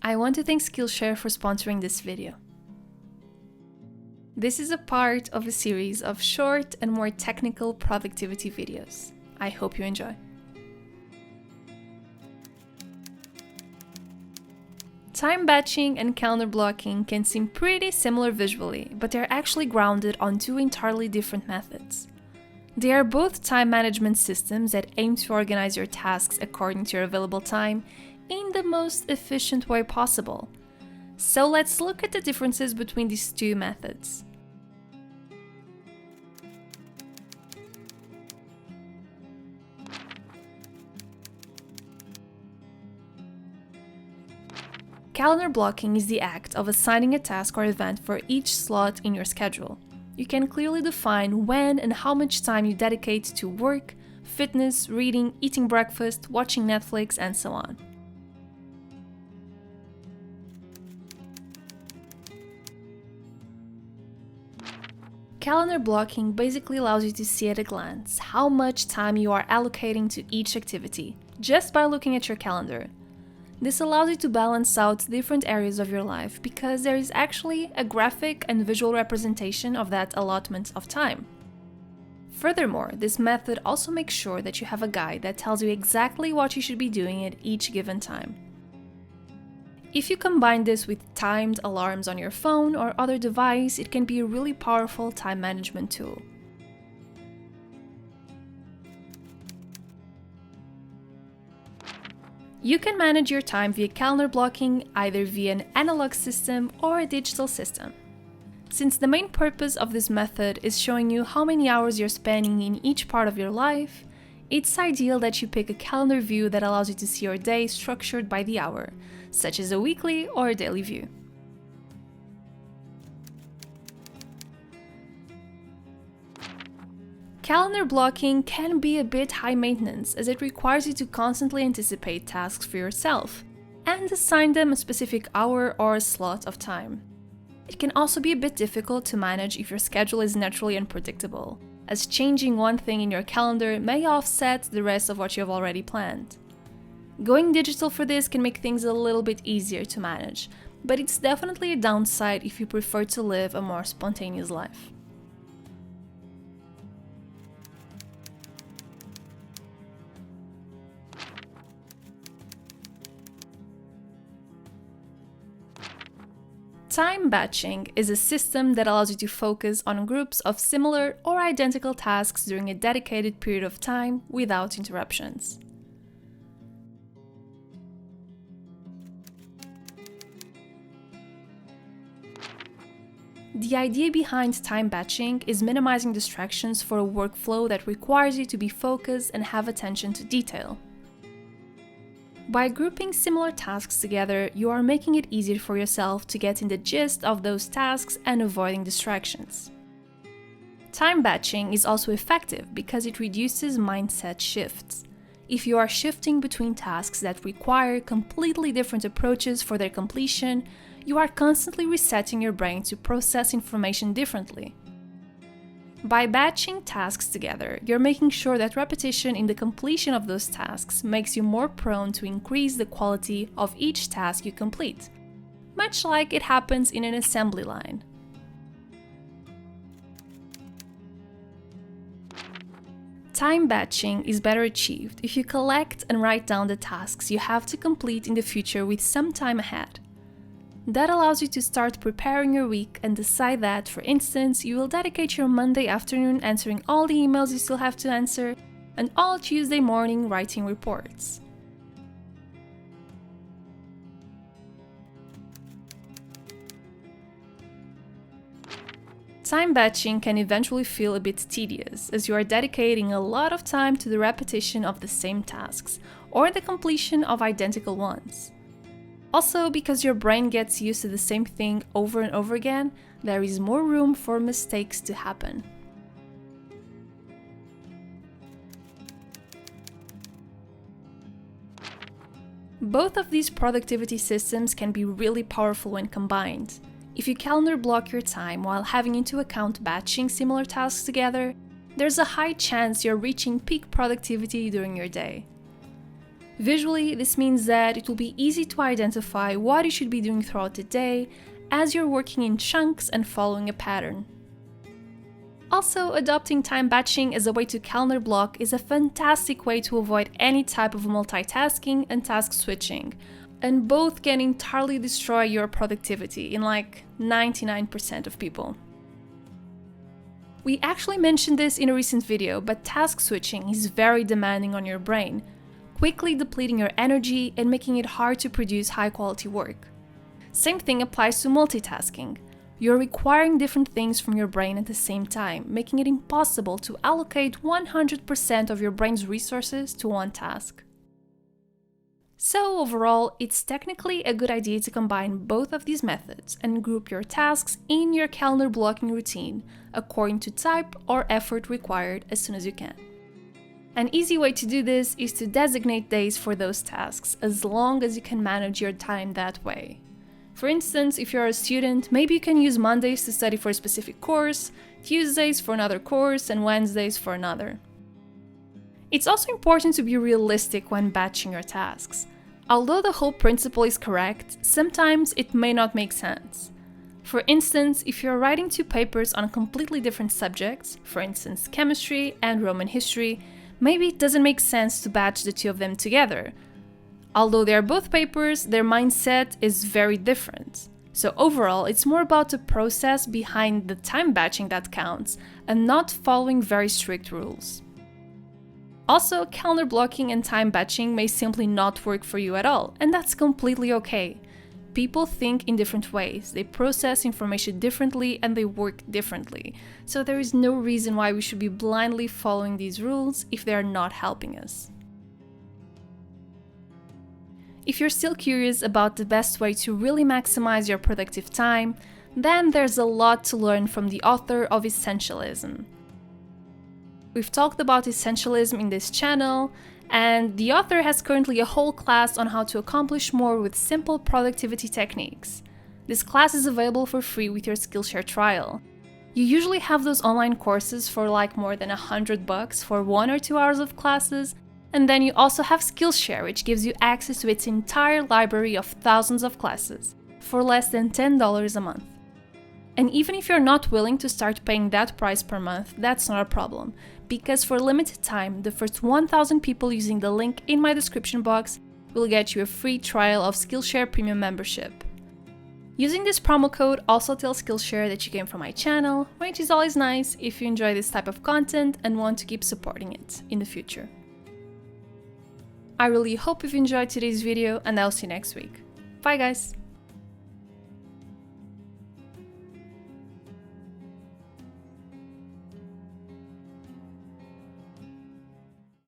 I want to thank Skillshare for sponsoring this video. This is a part of a series of short and more technical productivity videos. I hope you enjoy. Time batching and calendar blocking can seem pretty similar visually, but they're actually grounded on two entirely different methods. They are both time management systems that aim to organize your tasks according to your available time in the most efficient way possible. So let's look at the differences between these two methods. Calendar blocking is the act of assigning a task or event for each slot in your schedule. You can clearly define when and how much time you dedicate to work, fitness, reading, eating breakfast, watching Netflix, and so on. Calendar blocking basically allows you to see at a glance how much time you are allocating to each activity, just by looking at your calendar. This allows you to balance out different areas of your life because there is actually a graphic and visual representation of that allotment of time. Furthermore, this method also makes sure that you have a guide that tells you exactly what you should be doing at each given time. If you combine this with timed alarms on your phone or other device, it can be a really powerful time management tool. You can manage your time via calendar blocking either via an analog system or a digital system. Since the main purpose of this method is showing you how many hours you're spending in each part of your life, it's ideal that you pick a calendar view that allows you to see your day structured by the hour, such as a weekly or a daily view. Calendar blocking can be a bit high maintenance as it requires you to constantly anticipate tasks for yourself and assign them a specific hour or a slot of time. It can also be a bit difficult to manage if your schedule is naturally unpredictable, as changing one thing in your calendar may offset the rest of what you have already planned. Going digital for this can make things a little bit easier to manage, but it's definitely a downside if you prefer to live a more spontaneous life. Time batching is a system that allows you to focus on groups of similar or identical tasks during a dedicated period of time without interruptions. The idea behind time batching is minimizing distractions for a workflow that requires you to be focused and have attention to detail. By grouping similar tasks together, you are making it easier for yourself to get in the gist of those tasks and avoiding distractions. Time batching is also effective because it reduces mindset shifts. If you are shifting between tasks that require completely different approaches for their completion, you are constantly resetting your brain to process information differently. By batching tasks together, you're making sure that repetition in the completion of those tasks makes you more prone to increase the quality of each task you complete, much like it happens in an assembly line. Time batching is better achieved if you collect and write down the tasks you have to complete in the future with some time ahead. That allows you to start preparing your week and decide that, for instance, you will dedicate your Monday afternoon answering all the emails you still have to answer and all Tuesday morning writing reports. Time batching can eventually feel a bit tedious as you are dedicating a lot of time to the repetition of the same tasks or the completion of identical ones. Also, because your brain gets used to the same thing over and over again, there is more room for mistakes to happen. Both of these productivity systems can be really powerful when combined. If you calendar block your time while having into account batching similar tasks together, there's a high chance you're reaching peak productivity during your day. Visually, this means that it will be easy to identify what you should be doing throughout the day as you're working in chunks and following a pattern. Also, adopting time batching as a way to calendar block is a fantastic way to avoid any type of multitasking and task switching, and both can entirely destroy your productivity in like 99% of people. We actually mentioned this in a recent video, but task switching is very demanding on your brain, quickly depleting your energy and making it hard to produce high-quality work. Same thing applies to multitasking. You're requiring different things from your brain at the same time, making it impossible to allocate 100% of your brain's resources to one task. So overall, it's technically a good idea to combine both of these methods and group your tasks in your calendar blocking routine according to type or effort required as soon as you can. An easy way to do this is to designate days for those tasks as long as you can manage your time that way. For instance, if you're a student, maybe you can use Mondays to study for a specific course, Tuesdays for another course, and Wednesdays for another. It's also important to be realistic when batching your tasks. Although the whole principle is correct, sometimes it may not make sense. For instance, if you're writing 2 papers on completely different subjects, for instance chemistry and Roman history, maybe it doesn't make sense to batch the 2 of them together. Although they are both papers, their mindset is very different. So overall, it's more about the process behind the time batching that counts, and not following very strict rules. Also, calendar blocking and time batching may simply not work for you at all, and that's completely okay. People think in different ways, they process information differently, and they work differently. So there is no reason why we should be blindly following these rules if they are not helping us. If you're still curious about the best way to really maximize your productive time, then there's a lot to learn from the author of Essentialism. We've talked about essentialism in this channel, and the author has currently a whole class on how to accomplish more with simple productivity techniques. This class is available for free with your Skillshare trial. You usually have those online courses for like more than $100 for 1 or 2 hours of classes, and then you also have Skillshare, which gives you access to its entire library of thousands of classes for less than $10 a month. And even if you're not willing to start paying that price per month, that's not a problem, because for a limited time, the first 1,000 people using the link in my description box will get you a free trial of Skillshare Premium membership. Using this promo code also tells Skillshare that you came from my channel, which is always nice if you enjoy this type of content and want to keep supporting it in the future. I really hope you've enjoyed today's video, and I'll see you next week. Bye guys!